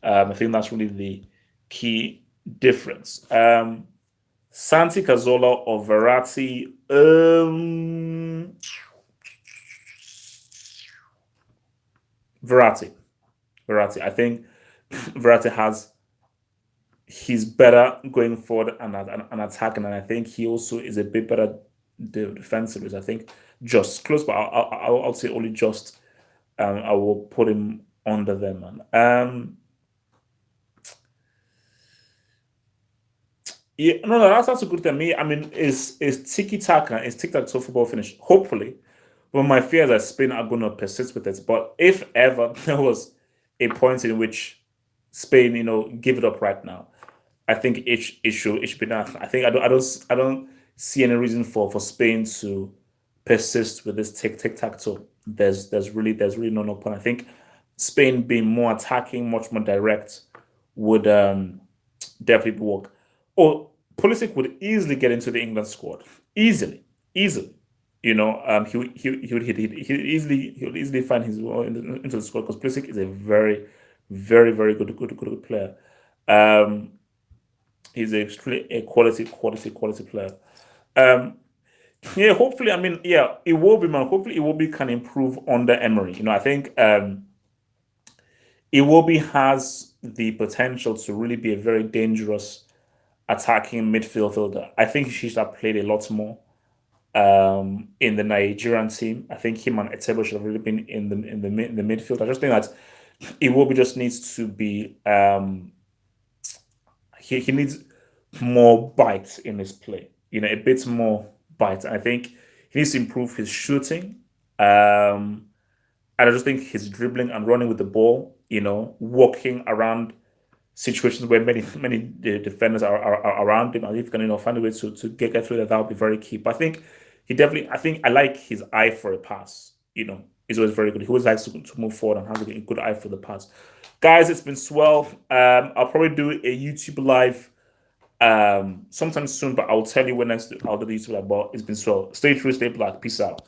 I think that's really the key difference. Santi Cazorla or Verratti? Verratti. Verratti. I think Verratti he's better going forward and attacking, and I think he also is a bit better defensively. I think just close, but I'll say only just. I will put him under them, man. Yeah, no, that's a good thing. Me, I mean, is tiki taka, is tic tac toe football finished? Hopefully, but my fear is that Spain are going to persist with it. But if ever there was a point in which Spain, give it up right now, I think it should be done. I don't see any reason for Spain to persist with this tic tac toe. There's really no point. I think Spain being more attacking, much more direct, would definitely work. Oh, Pulisic would easily get into the England squad. Easily. He would easily find his way into the squad, because Pulisic is a very, very, very good player. Um, he's a quality player. Um, yeah, hopefully, I mean, yeah, it will be, man. Hopefully, it will be can improve under Emery. I think Iwobi has the potential to really be a very dangerous attacking midfield fielder. I think he should have played a lot more in the Nigerian team. I think him and Etebo should have really been in the midfield. I just think that Iwobi just needs to be he needs more bite in his play. A bit more bite. I think he needs to improve his shooting. And I just think his dribbling and running with the ball, walking around situations where many defenders are around him, and if he can find a way to get through that would be very key. But I think I think I like his eye for a pass. He's always very good. He always likes to move forward and has a good eye for the pass. Guys, it's been swell. I'll probably do a YouTube live sometime soon, but I'll tell you when next I'll do the YouTube live. But it's been swell. Stay true, stay black. Peace out.